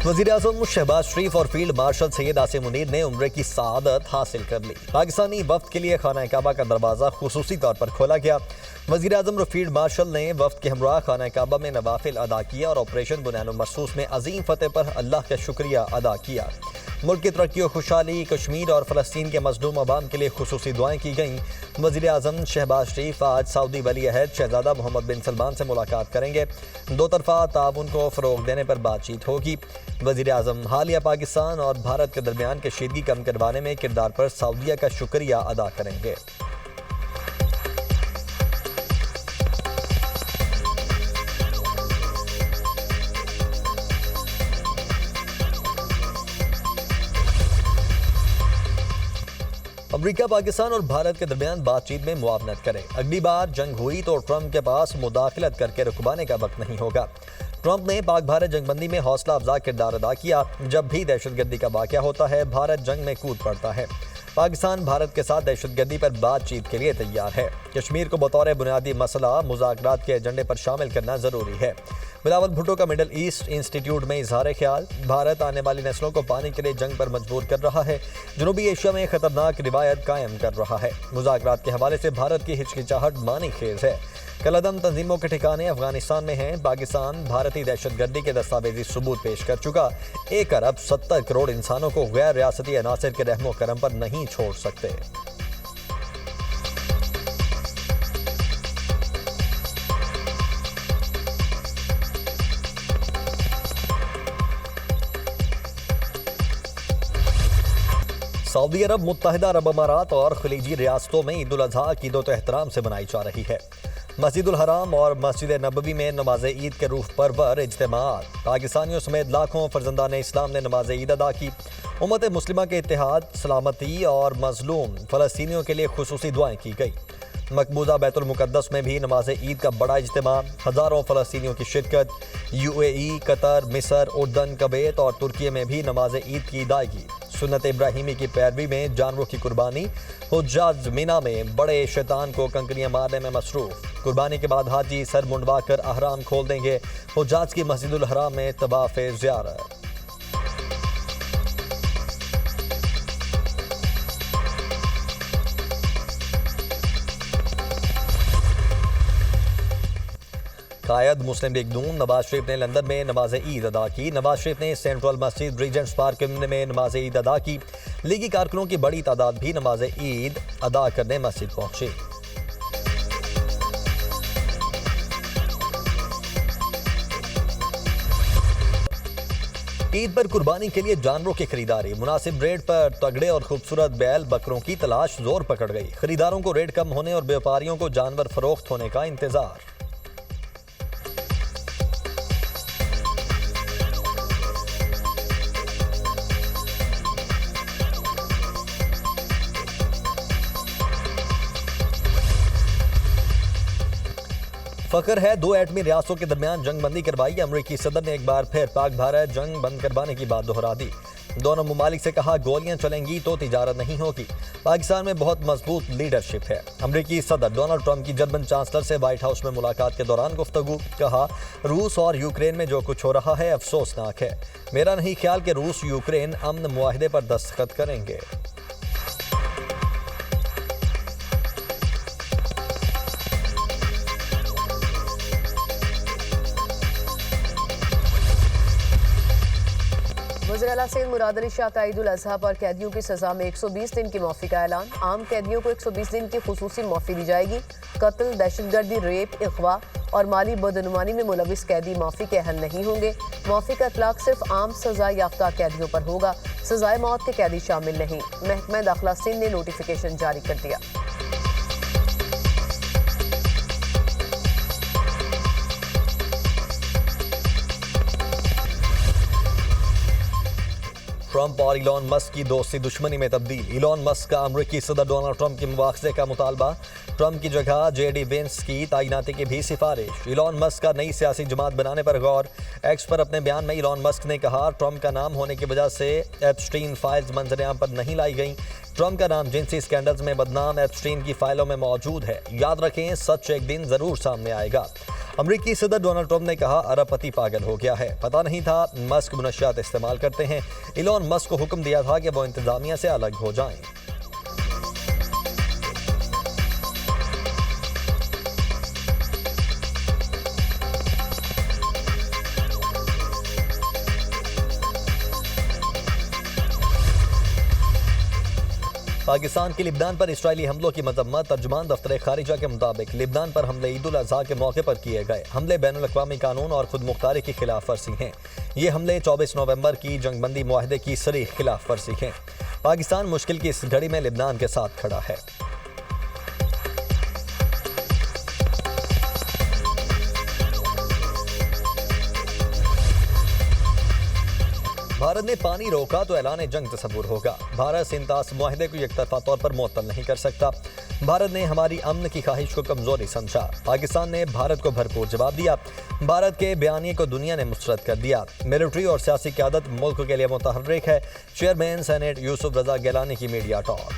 वज़ीर-ए-आज़म शहबाज शरीफ और field marshal Syed Asim Munir ने उम्रे की सआदत हासिल कर ली। पाकिस्तानी वफ्द के लिए खाना काबा का दरवाज़ा खुसूसी तौर पर खोला गया। वज़ीर-ए-आज़म और फील्ड मार्शल ने वफ्द के हमरा खाना काबा में नवाफिल अदा किया और ऑपरेशन बुनियान मरसूस में अजीम फतेह पर अल्लाह का शुक्रिया अदा किया। मुल्क की तरक्की और खुशहाली, कश्मीर और फ़लस्तीन के मज़लूम अवाम के लिए खुसूसी दुआएं की गईं। वज़ीर-ए-आज़म शहबाज शरीफ आज सऊदी वली अहद शहज़ादा मोहम्मद बिन सलमान से मुलाकात करेंगे। दो तरफ़ा ताउन को फ़रोग़ देने पर बातचीत होगी। वज़ीर-ए-आज़म हालिया पाकिस्तान और भारत के दरमियान कशीदगी कम करवाने में किरदार पर सऊदीया का शुक्रिया अदा करेंगे। अमरीका पाकिस्तान और भारत के दरमियान बातचीत में मुआवनत करे। अगली बार जंग हुई तो ट्रंप के पास मुदाखलत करके रुकवाने का वक्त नहीं होगा। ट्रंप ने पाक भारत जंगबंदी में हौसला अफजा किरदार अदा किया। जब भी दहशतगर्दी का वाक़या होता है, भारत जंग में कूद पड़ता है। पाकिस्तान भारत के साथ दहशतगर्दी पर बातचीत के लिए तैयार है। कश्मीर को बतौर बुनियादी मसला मुज़ाकरात के एजेंडे पर शामिल करना ज़रूरी है। बिलावल भुट्टो का मिडल ईस्ट इंस्टीट्यूट में इजहार ख्याल। भारत आने वाली नस्लों को पाने के लिए जंग पर मजबूर कर रहा है। जनूबी एशिया में खतरनाक रिवायत कायम कर रहा है। मुज़ाकरात के हवाले से भारत की हिचकिचाहट मानी खेज है। कलअदम तंजीमों के ठिकाने अफगानिस्तान में हैं। पाकिस्तान भारतीय दहशतगर्दी के दस्तावेजी सबूत पेश कर चुका। 1 अरब 70 करोड़ इंसानों को गैर रियासती अनासर के रहमो करम पर नहीं छोड़ सकते। सऊदी अरब, मुत्तहिदा अरब अमारात और खलीजी रियासतों में ईद उल अज़हा ईद एहतराम से मनाई जा रही है। मस्जिदुल हराम और मस्जिद नबवी में नमाज ईद के रूह परवर इज्तिमात। पाकिस्तानियों समेत लाखों फर्जंदान इस्लाम ने नमाज ईद अदा की। उम्मत मुस्लिमा के इत्तेहाद, सलामती और मजलूम फ़लस्तीनियों के लिए खुसूसी दुआएं की गई। मकबूजा बैतुल मुक़द्दस में भी नमाज ईद का बड़ा इज्तिमा। हज़ारों फ़लस्तीनियों की शिरकत। UAE, कतर, मिस्र, उर्दन, कुवैत और तुर्की में भी नमाज ईद की अदायगी। सुन्नत इब्राहिमी की पैरवी में जानवरों की कुर्बानी। हुज्जाज मिना में बड़े शैतान को कंकरियां मारने में मसरूफ। कुर्बानी के बाद हाजी सर मुंडवा कर अहराम खोल देंगे। हुज्जाज की मस्जिदुल हराम में तवाफ़ ज़ियारत। कायद मुस्लिम लीग नून नवाज शरीफ ने लंदन में नमाज ईद अदा की। नवाज शरीफ ने सेंट्रल मस्जिद रीजेंट्स पार्क में नमाज ईद अदा की। लीगी कारकुनों की बड़ी तादाद भी नमाज ईद अदा करने मस्जिद पहुंची। ईद पर कुर्बानी के लिए जानवरों की खरीदारी। मुनासिब रेट पर तगड़े और खूबसूरत बैल बकरों की तलाश जोर पकड़ गई। खरीदारों को रेट कम होने और व्यापारियों को जानवर फरोख्त होने का इंतजार। फख्र है, 2 एटमी रियासतों के दरमियान जंग बंदी करवाई। अमरीकी सदर ने एक बार फिर पाक भारत जंग बंद करवाने की बात दोहरा दी। दोनों ममालिक से कहा, गोलियां चलेंगी तो तिजारत नहीं होगी। पाकिस्तान में बहुत मजबूत लीडरशिप है। अमरीकी सदर डोनाल्ड ट्रंप की जर्मन चांसलर से व्हाइट हाउस में मुलाकात के दौरान गुफ्तगू। कहा, रूस और यूक्रेन में जो कुछ हो रहा है अफसोसनाक है। मेरा नहीं ख्याल कि रूस यूक्रेन अमन मुआहिदे पर दस्तखत करेंगे। वज़ीर आला सैयद मुराद अली शाह का ईद उल अज़हा पर कैदियों की सजा में 120 दिन की माफ़ी का ऐलान। आम कैदियों को 120 दिन की खुसूसी माफ़ी दी जाएगी। कत्ल, दहशतगर्दी, रेप, अगवा और माली बदनुमानी में मुलविस कैदी माफ़ी के अहल नहीं होंगे। माफ़ी का इतलाक़ सिर्फ आम सजा याफ्ता कैदियों पर होगा। सजाए मौत के कैदी शामिल नहीं। महकमा दाखिला सिंध ने नोटिफिकेशन जारी कर दिया। ट्रंप और इलॉन मस्क की दोस्ती दुश्मनी में तब्दील। इलॉन मस्क का अमरीकी सदर डोनाल्ड ट्रंप के मुआवजे का मुतालबा। ट्रंप की जगह JD वेंस की तैनाती की भी सिफारिश। इलॉन मस्क का नई सियासी जमात बनाने पर गौर। एक्स पर अपने बयान में इलॉन मस्क ने कहा, ट्रंप का नाम होने की वजह से एप्स्टीन फाइल्स मंजरेआम पर नहीं लाई गई। ट्रंप का नाम जिनसी स्कैंडल्स में बदनाम एप्स्टीन की फाइलों में मौजूद है। याद रखें, सच एक दिन जरूर सामने आएगा। अमेरिकी सदर डोनाल्ड ट्रंप ने कहा अरबपति पागल हो गया है, पता नहीं था मस्क मुनशियात इस्तेमाल करते हैं। इलॉन मस्क को हुक्म दिया था कि वो इंतजामिया से अलग हो जाएं। पाकिस्तान के लिबनान पर इसराइली हमलों की मजम्मत। तर्जुमान दफ्तर खारिजा के मुताबिक लिबनान पर हमले ईद उल अज़हा के मौके पर किए गए हमले बैनुल अक़वामी कानून और खुद मुख्तारी की खिलाफ वर्जी हैं। ये हमले 24 नवंबर की जंगबंदी मुआहदे की सरीह खिलाफ वर्जी हैं। पाकिस्तान मुश्किल की इस घड़ी में लिबनान के साथ खड़ा है। भारत ने पानी रोका तो ऐलान जंग तस्वुर होगा। भारत सिंतास मुआहदे को एकतरफा तौर पर मुअत्तल नहीं कर सकता। भारत ने हमारी अमन की ख्वाहिश को कमजोरी समझा। पाकिस्तान ने भारत को भरपूर जवाब दिया। भारत के बयानिए को दुनिया ने मुस्तरद कर दिया। मिलिट्री और सियासी क़यादत मुल्क के लिए मुतहर्रिक है। चेयरमैन सेनेट यूसुफ रजा गिलानी की मीडिया टॉक।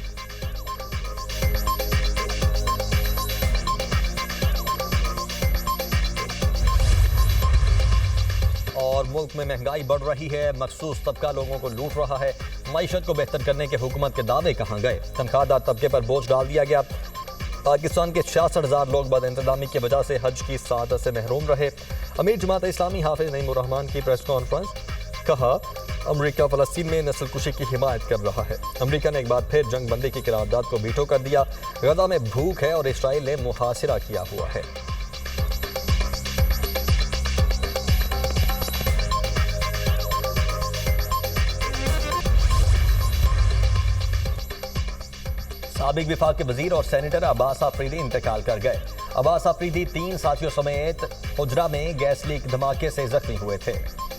और मुल्क में महंगाई बढ़ रही है, मखसूस तबका लोगों को लूट रहा है। मईशत को बेहतर करने के हुकूमत के दावे कहाँ गए? तनख्वाहदार तबके पर बोझ डाल दिया गया। पाकिस्तान के 66,000 लोग बदइंतजामी की वजह से हज की सआदत से महरूम रहे। अमीर जमात इस्लामी हाफिज नईमुर रहमान की प्रेस कॉन्फ्रेंस। कहा अमेरिका फ़लस्तीन में नस्लकुशी की हिमायत कर रहा है। अमेरिका ने एक बार फिर जंग बंदी की करारदाद को वीटो कर दिया। गजा में भूख है और इसराइल ने मुहासिरा किया हुआ है। साबिक विफाक के वजीर और सेनेटर अब्बास आफरीदी इंतकाल कर गए। अब्बास आफरीदी 3 साथियों समेत हुजरा में गैस लीक धमाके से जख्मी हुए थे।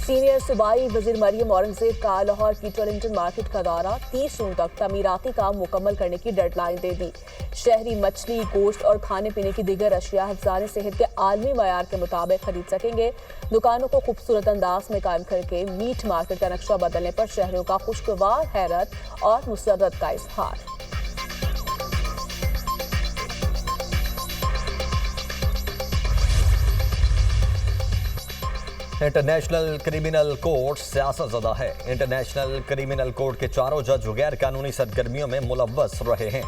सीनियर सूबाई वजीर मरियम औरंगजेब का लाहौर की टॉलिंगटन मार्केट का दौरा। 30 जून तक तमीराती काम मुकम्मल करने की डेडलाइन दे दी। शहरी मछली, गोश्त और खाने पीने की दीगर अशिया हिफ्ज़ान सेहत के आलमी मयार के मुताबिक खरीद सकेंगे। दुकानों को खूबसूरत अंदाज में कायम करके मीट मार्केट का नक्शा बदलने पर शहरियों का खुशगवार हैरत और मुसर्रत का इजहार। इंटरनेशनल क्रिमिनल कोर्ट सियासतज़दा है। इंटरनेशनल क्रिमिनल कोर्ट के चारों जज गैर कानूनी सरगर्मियों में मुलव्वस रहे हैं।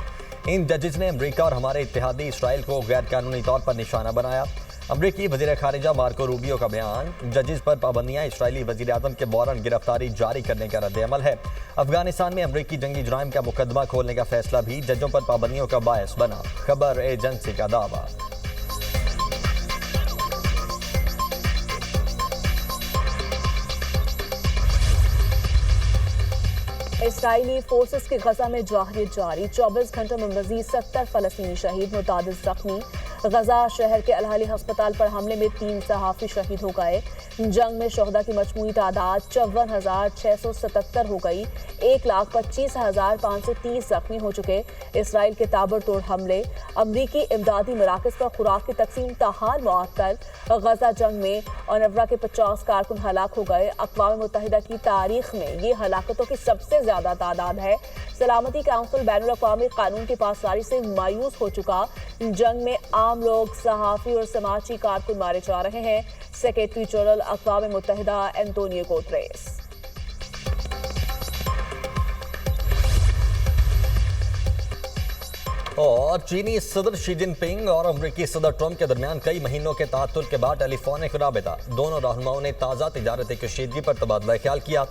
इन जजेस ने अमेरिका और हमारे इत्तेहादी इसराइल को गैर कानूनी तौर पर निशाना बनाया। अमरीकी वज़ीर खारिजा मार्को रूबियो का बयान। जजेस पर पाबंदियां इसराइली वज़ीर आज़म के वारंट गिरफ्तारी जारी करने का रद्द-ए-अमल है। अफगानिस्तान में अमरीकी जंगी जुराइम का मुकदमा खोलने का फैसला भी जजों पर पाबंदियों का बायस बना। खबर एजेंसी का दावा। इसराइली फोर्सेस के गजा में जाहिर जारी। 24 घंटों में मजीद 70 फलस्तीनी शहीद, मुतादिद जख्मी। गजा शहर के अल-अहली अस्पताल पर हमले में 3 सहाफ़ी शहीद हो गए। जंग में शहदा की मजमूई तादाद 54,677 हो गई। 1,25,530 जख्मी हो चुके। इसराइल के ताबड़तोड़ हमले। अमरीकी इमदादी मराकज़ पर खुराक की तकसीम ताहाल मुअत्तल। गजा जंग में ओनरवा के 50 कारकुन हलाक हो गए। अक़वाम मुत्तहिदा की तारीख में ये हलाकतों की सबसे ज्यादा तादाद है। सलामती काउंसिल बैनुल अक़वामी कानून की पासदारी से मायूस हो चुका। जंग में आम लोग, सहाफ़ी और समाजी कारकुन मारे जा रहे हैं। सेक्रेटरी जनरल अक़वाम मुत्तहिदा एंटोनियो गुतेरेस। और चीनी सदर शी जिनपिंग और अमरीकी सदर ट्रंप के दरमियान कई महीनों के तातुल के बाद टेलीफोनिक राबिता। दोनों रहनुमाओं ने ताज़ा तिजारती कशीदगी पर तबादला ख्याल किया।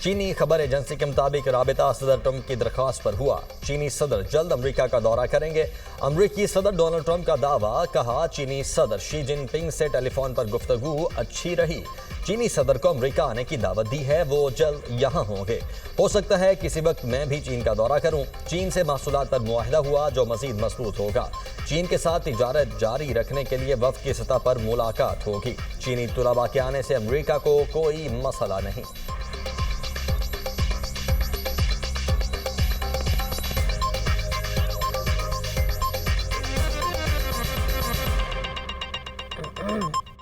चीनी खबर एजेंसी के मुताबिक राबिता सदर ट्रंप की दरख्वास्त पर हुआ। चीनी सदर जल्द अमरीका का दौरा करेंगे। अमरीकी सदर डोनाल्ड ट्रंप का दावा। कहा चीनी सदर शी जिनपिंग से टेलीफोन पर गुफ्तगू अच्छी रही। चीनी सदर को अमरीका आने की दावत दी है, वो जल्द यहाँ होंगे। हो सकता है किसी वक्त मैं भी चीन का दौरा करूं। चीन से महसूलात पर मुआहदा हुआ जो मजीद मजबूत होगा। चीन के साथ तिजारत जारी रखने के लिए वफ़द की सतह पर मुलाकात होगी। चीनी तुलबा के आने से अमरीका को कोई मसला नहीं।